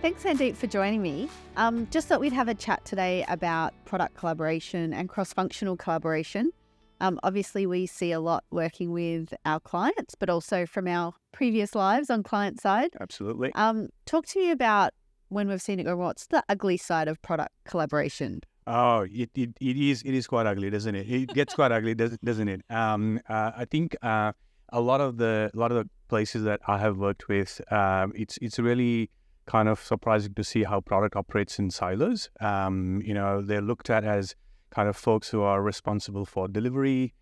Thanks, Sandeep, for joining me. Just thought we'd have a chat today about product collaboration and cross-functional collaboration. Obviously, we see a lot working with our clients, but also from our previous lives on client side. Absolutely. Talk to me about when we've seen it go, what's the ugly side of product collaboration? Oh, it is quite ugly, doesn't it? It gets quite ugly, doesn't it? I think a lot of the places that I have worked with, it's really kind of surprising to see how product operates in silos. They're looked at as kind of folks who are responsible for delivery,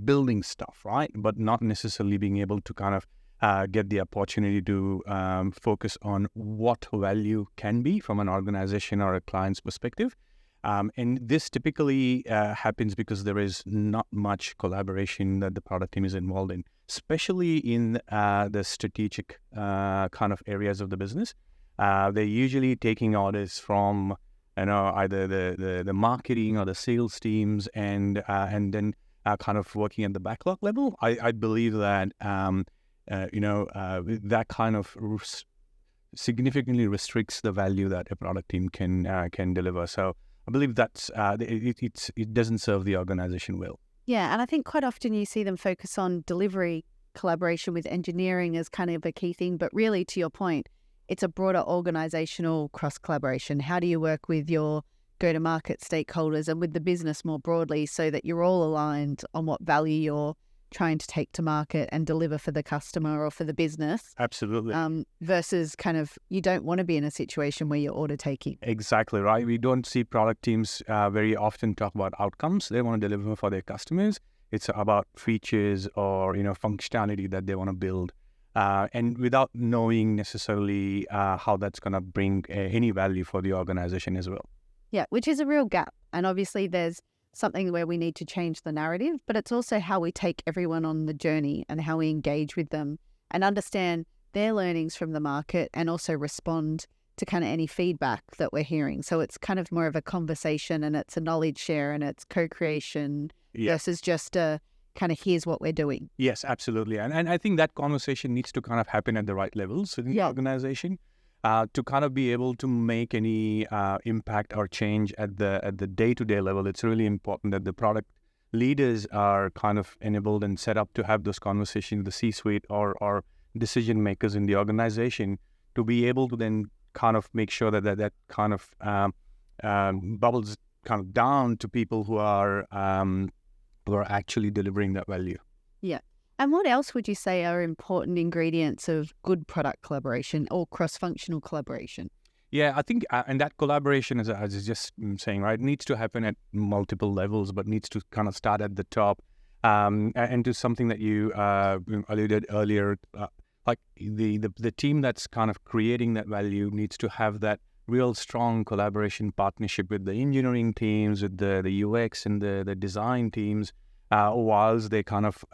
building stuff, right? But not necessarily being able to kind of get the opportunity to focus on what value can be from an organization or a client's perspective. And this typically happens because there is not much collaboration that the product team is involved in, especially in the strategic kind of areas of the business. They're usually taking orders from either the marketing or the sales teams, and then kind of working at the backlog level. I believe that that kind of significantly restricts the value that a product team can deliver. So I believe that's it doesn't serve the organization well. Yeah, and I think quite often you see them focus on delivery collaboration with engineering as kind of a key thing, but really, to your point, it's a broader organizational cross-collaboration. How do you work with your go-to-market stakeholders and with the business more broadly so that you're all aligned on what value you're trying to take to market and deliver for the customer or for the business? Absolutely. Versus kind of, you don't want to be in a situation where you're order taking. Exactly right. We don't see product teams very often talk about outcomes they want to deliver for their customers. It's about features or functionality that they want to build, and without knowing necessarily how that's going to bring any value for the organization as well. Yeah, which is a real gap. And obviously there's something where we need to change the narrative, but it's also how we take everyone on the journey and how we engage with them and understand their learnings from the market and also respond to kind of any feedback that we're hearing. So it's kind of more of a conversation and it's a knowledge share and it's co-creation versus just a kind of here's what we're doing. Yes, absolutely. And I think that conversation needs to kind of happen at the right levels in the organization. To kind of be able to make any impact or change at the day-to-day level, it's really important that the product leaders are kind of enabled and set up to have those conversations, the C-suite or decision makers in the organization, to be able to then kind of make sure that kind of bubbles kind of down to people who are actually delivering that value. Yeah. And what else would you say are important ingredients of good product collaboration or cross-functional collaboration? Yeah, I think, and that collaboration, as I was just saying, right, needs to happen at multiple levels, but needs to kind of start at the top. And to something that you alluded earlier, like the team that's kind of creating that value needs to have that real strong collaboration partnership with the engineering teams, with the UX and the design teams, whilst they kind of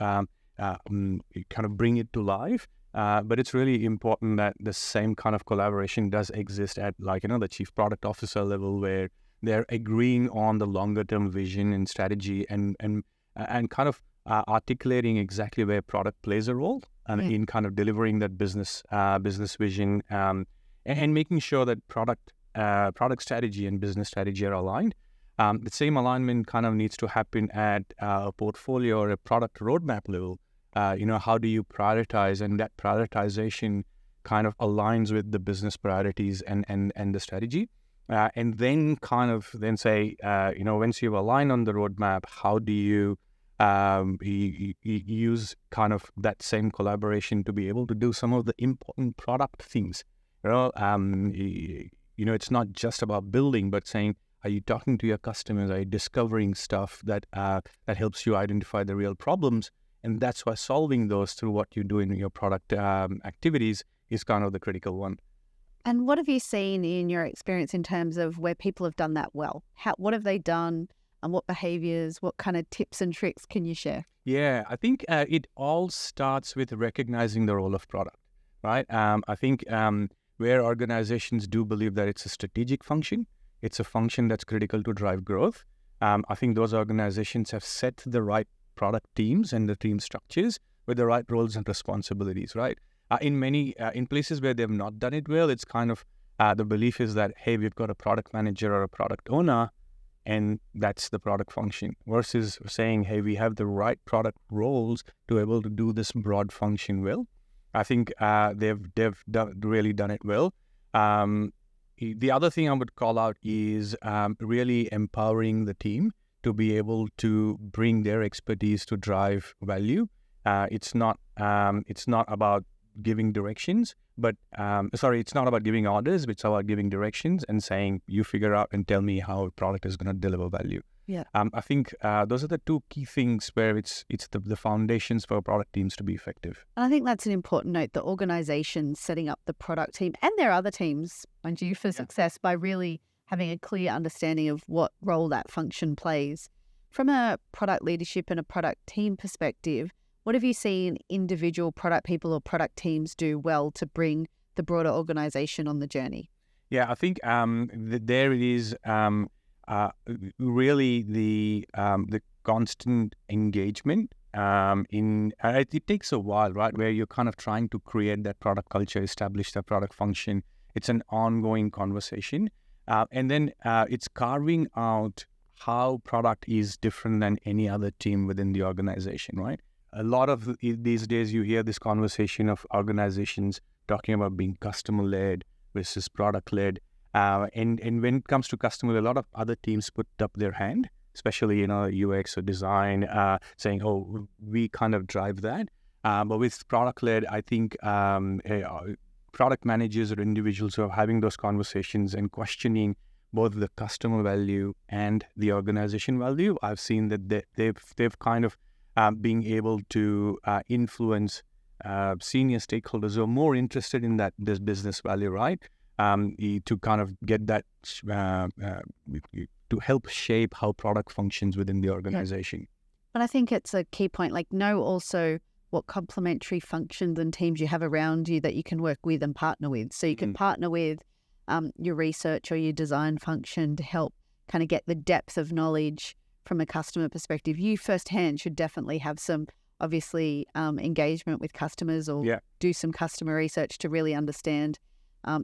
bring it to life. But it's really important that the same kind of collaboration does exist at the chief product officer level, where they're agreeing on the longer term vision and strategy and kind of articulating exactly where product plays a role and in kind of delivering that business vision and making sure that product strategy and business strategy are aligned. The same alignment kind of needs to happen at a portfolio or a product roadmap level. How do you prioritize, and that prioritization kind of aligns with the business priorities and the strategy. And then kind of say, once you've aligned on the roadmap, how do you use kind of that same collaboration to be able to do some of the important product things? It's not just about building, but saying, are you talking to your customers? Are you discovering stuff that helps you identify the real problems? And that's why solving those through what you do in your product activities is kind of the critical one. And what have you seen in your experience in terms of where people have done that well? What have they done, and what behaviors, what kind of tips and tricks can you share? Yeah, I think it all starts with recognizing the role of product, right? I think where organizations do believe that it's a strategic function, it's a function that's critical to drive growth. I think those organizations have set the right product teams and the team structures with the right roles and responsibilities, right? In places where they've not done it well, it's kind of the belief is that, hey, we've got a product manager or a product owner, and that's the product function, versus saying, hey, we have the right product roles to able to do this broad function well. I think they've really done it well. The other thing I would call out is really empowering the team to be able to bring their expertise to drive value. It's not about giving directions, but it's not about giving orders, but it's about giving directions and saying, you figure out and tell me how a product is going to deliver value. Yeah. I think those are the two key things where it's the foundations for product teams to be effective. And I think that's an important note, the organization setting up the product team and their other teams, mind you, for success by really having a clear understanding of what role that function plays. From a product leadership and a product team perspective, what have you seen individual product people or product teams do well to bring the broader organization on the journey? Yeah, I think there it is. Really the constant engagement it takes a while, right, where you're kind of trying to create that product culture, establish that product function. It's an ongoing conversation, and then it's carving out how product is different than any other team within the organization, right? A lot of these days you hear this conversation of organizations talking about being customer-led versus product-led. And when it comes to customer, a lot of other teams put up their hand, especially, UX or design, saying, oh, we kind of drive that. But with product-led, I think product managers or individuals who are having those conversations and questioning both the customer value and the organization value, I've seen that they've kind of being able to influence senior stakeholders who are more interested in this business value, right? To kind of get that to help shape how product functions within the organization. Yeah. But I think it's a key point, like know also what complementary functions and teams you have around you that you can work with and partner with. So you can partner with your research or your design function to help kind of get the depth of knowledge from a customer perspective. You firsthand should definitely have some, obviously, engagement with customers or do some customer research to really understand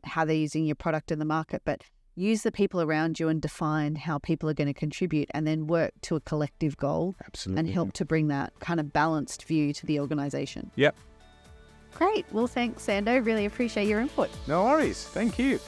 how they're using your product in the market, but use the people around you and define how people are going to contribute and then work to a collective goal. Absolutely. And help to bring that kind of balanced view to the organization. Yep. Great. Well, thanks, Sando. Really appreciate your input. No worries. Thank you.